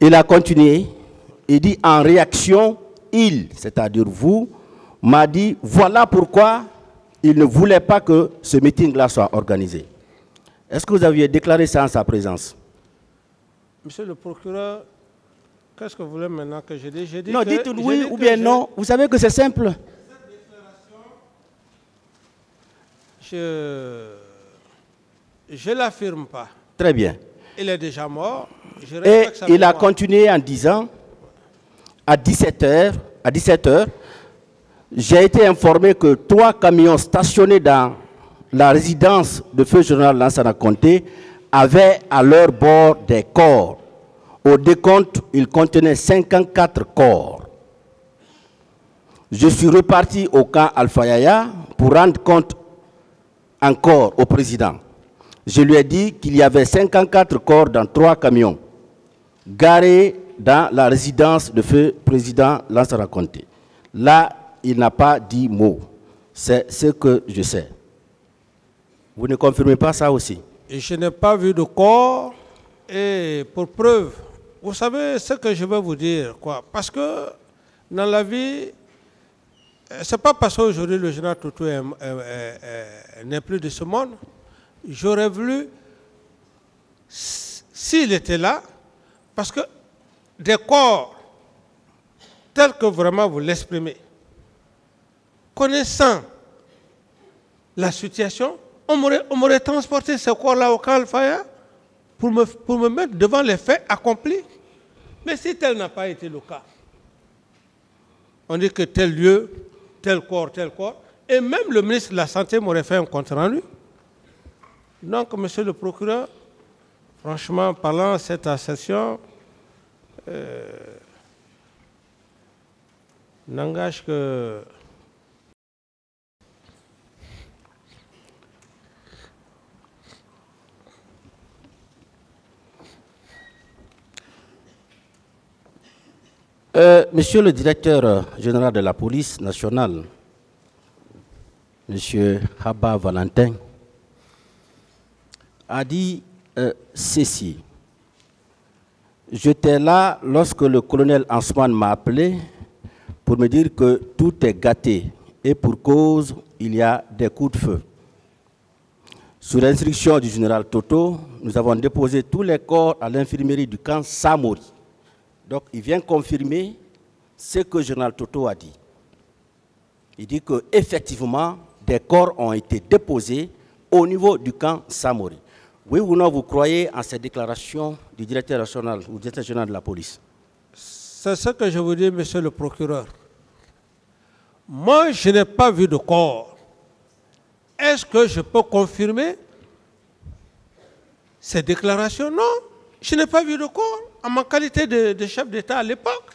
Il a continué. Il dit en réaction, il, c'est-à-dire vous, m'a dit voilà pourquoi il ne voulait pas que ce meeting-là soit organisé. Est-ce que vous aviez déclaré ça en sa présence? Monsieur le procureur, qu'est-ce que vous voulez maintenant que je dise? Non, dites oui ou bien non. Vous savez que c'est simple. Je ne l'affirme pas. Très bien. Il est déjà mort. Et il a continué en disant, à 17h, j'ai été informé que 3 camions stationnés dans la résidence de feu général Lansana Conté avaient à leur bord des corps. Au décompte, ils contenaient 54 corps. Je suis reparti au camp Alpha Yaya pour rendre compte encore au président. Je lui ai dit qu'il y avait 54 corps dans 3 camions garés dans la résidence de feu président Lansana Conté. Là, il n'a pas dit mot. C'est ce que je sais. Vous ne confirmez pas ça aussi? Et je n'ai pas vu de corps. Et pour preuve, vous savez ce que je veux vous dire, quoi. Parce que dans la vie, c'est pas parce qu'aujourd'hui le général Toto n'est plus de ce monde. J'aurais voulu, s'il était là, parce que des corps tels que vraiment vous l'exprimez, connaissant la situation, on m'aurait transporté ce corps-là au camp Alpha pour me mettre devant les faits accomplis. Mais si tel n'a pas été le cas, on dit que tel lieu, tel corps, et même le ministre de la Santé m'aurait fait un compte rendu. Donc, monsieur le procureur, franchement, parlant de cette assertion, n'engage que... Monsieur le directeur général de la police nationale, monsieur Haba Valentin, a dit ceci. J'étais là lorsque le colonel Ansman m'a appelé pour me dire que tout est gâté et pour cause, il y a des coups de feu. Sous l'instruction du général Toto, nous avons déposé tous les corps à l'infirmerie du camp Samori. Donc, il vient confirmer ce que le général Toto a dit. Il dit qu'effectivement, des corps ont été déposés au niveau du camp Samori. Oui ou non, vous croyez en ces déclarations du directeur national ou du directeur général de la police? C'est ce que je vous dis, monsieur le procureur. Moi, je n'ai pas vu de corps. Est-ce que je peux confirmer ces déclarations? Non, je n'ai pas vu de corps en ma qualité de chef d'État à l'époque.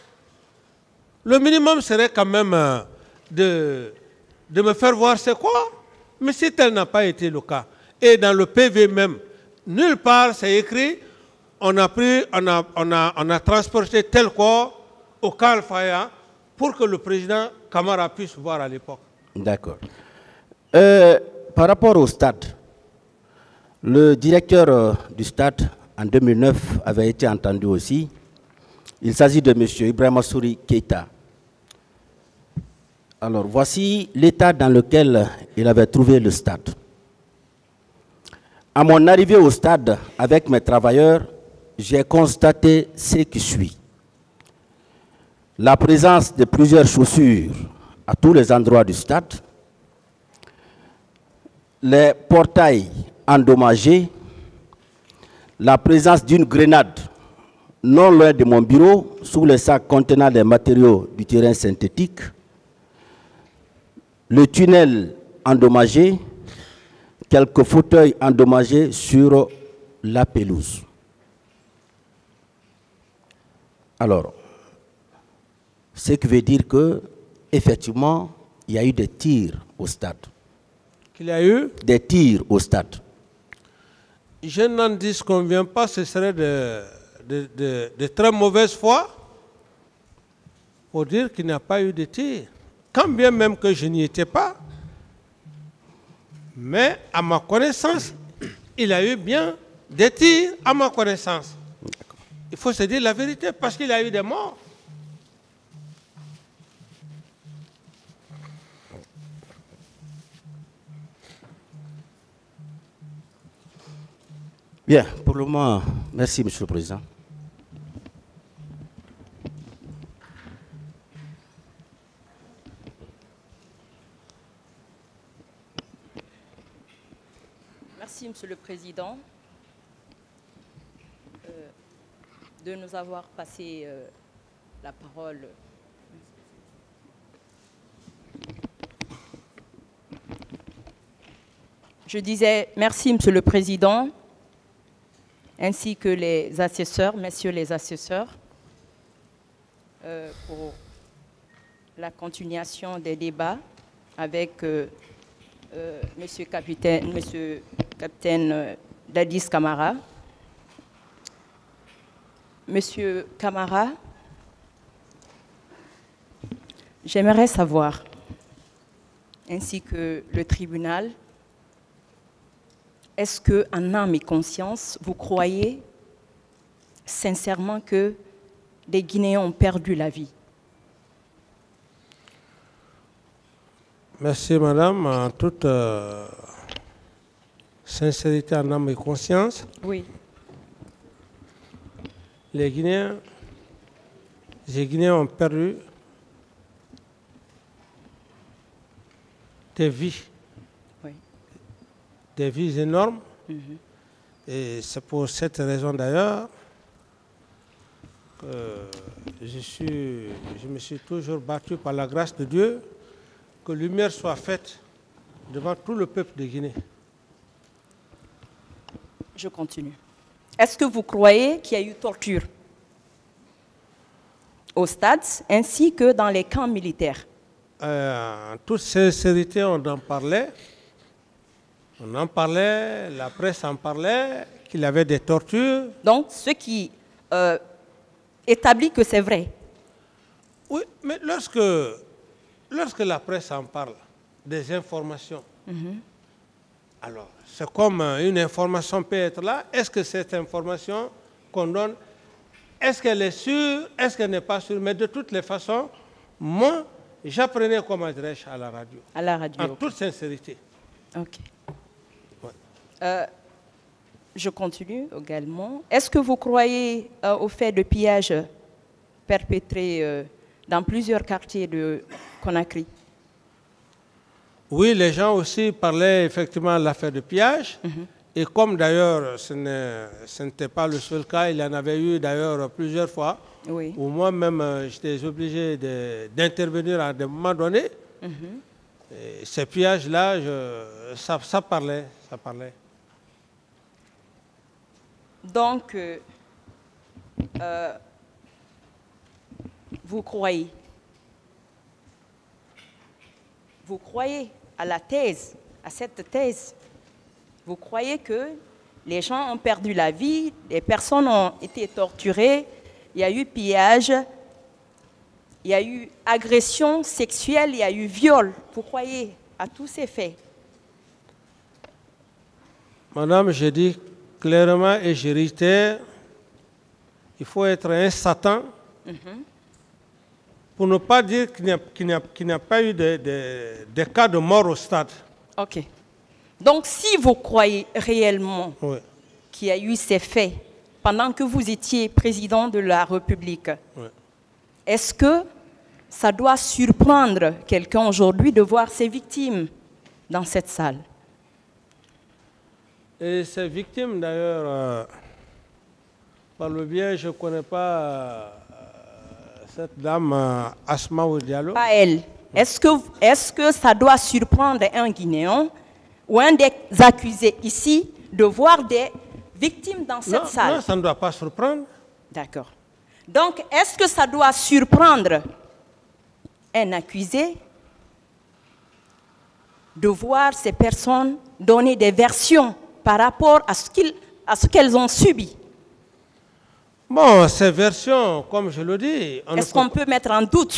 Le minimum serait quand même de me faire voir ces corps. Mais si tel n'a pas été le cas, et dans le PV même, nulle part c'est écrit, on a transporté tel corps au camp Alpha pour que le président Camara puisse voir à l'époque. D'accord. Par rapport au stade, le directeur du stade en 2009 avait été entendu aussi. Il s'agit de M. Ibrahima Souri Keita. Alors, voici l'état dans lequel il avait trouvé le stade. À mon arrivée au stade avec mes travailleurs, j'ai constaté ce qui suit. La présence de plusieurs chaussures à tous les endroits du stade, les portails endommagés, la présence d'une grenade non loin de mon bureau, sous les sacs contenant les matériaux du terrain synthétique, le tunnel endommagé, quelques fauteuils endommagés sur la pelouse. Alors, ce qui veut dire que, effectivement, il y a eu des tirs au stade. Qu'il y a eu des tirs au stade. Je n'en disconviens pas, ce serait de très mauvaise foi pour dire qu'il n'y a pas eu de tir. Quand bien même que je n'y étais pas, mais à ma connaissance, il y a eu bien des tirs à ma connaissance. Il faut se dire la vérité, parce qu'il y a eu des morts. Bien, pour le moment, merci, Monsieur le Président. Merci, Monsieur le Président, de nous avoir passé la parole. Je disais merci, Monsieur le Président, ainsi que les assesseurs, messieurs les assesseurs, pour la continuation des débats avec Monsieur Capitaine Dadis Camara. Monsieur Camara, j'aimerais savoir, ainsi que le tribunal, est-ce que, en âme et conscience, vous croyez sincèrement que des Guinéens ont perdu la vie? Merci, madame. En toute sincérité, en âme et conscience, Oui. les Guinéens ont perdu des vies. Oui. Des vies énormes. Mhm. Et c'est pour cette raison d'ailleurs que je me suis toujours battu par la grâce de Dieu que lumière soit faite devant tout le peuple de Guinée. Je continue. Est-ce que vous croyez qu'il y a eu torture au stade ainsi que dans les camps militaires? En toute sincérité, on en parlait. On en parlait, la presse en parlait, qu'il y avait des tortures. Donc, ce qui établit que c'est vrai. Oui, mais lorsque la presse en parle, des informations, alors c'est comme une information peut être là. Est-ce que cette information qu'on donne, est-ce qu'elle est sûre, est-ce qu'elle n'est pas sûre? Mais de toutes les façons, moi, j'apprenais comment dirais-je à la radio. À la radio. En toute sincérité. Ok. Ouais. Je continue également. Est-ce que vous croyez au fait de pillage perpétré dans plusieurs quartiers de Conakry? Oui, les gens aussi parlaient effectivement de l'affaire de pillage. Et comme d'ailleurs ce n'était pas le seul cas, il y en avait eu d'ailleurs plusieurs fois, Oui. où moi-même j'étais obligé d'intervenir à des moments donnés. Et ces pillages-là, ça parlait. Donc, vous croyez à la thèse, à cette thèse? Vous croyez que les gens ont perdu la vie, les personnes ont été torturées, il y a eu pillage, il y a eu agression sexuelle, il y a eu viol. Vous croyez à tous ces faits? Madame, je dis clairement et je réitère, il faut être un Satan pour ne pas dire qu'il n'y a pas eu de cas de mort au stade. Ok. Donc, si vous croyez réellement qu'il y a eu ces faits pendant que vous étiez président de la République, est-ce que ça doit surprendre quelqu'un aujourd'hui de voir ses victimes dans cette salle? Et ces victimes, d'ailleurs, par le bien, je ne connais pas cette dame, Asma Diallo. Pas elle. Est-ce que ça doit surprendre un Guinéen ou un des accusés ici de voir des victimes dans cette salle? Non, ça ne doit pas surprendre. D'accord. Donc, est-ce que ça doit surprendre un accusé de voir ces personnes donner des versions par rapport à ce qu'elles ont subi? Bon, ces versions, comme je le dis... Est-ce qu'on peut mettre en doute?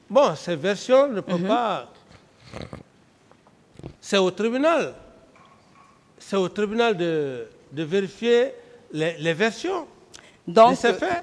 Bon, ces versions ne peuvent pas... C'est au tribunal. C'est au tribunal de vérifier les versions. Donc, c'est fait.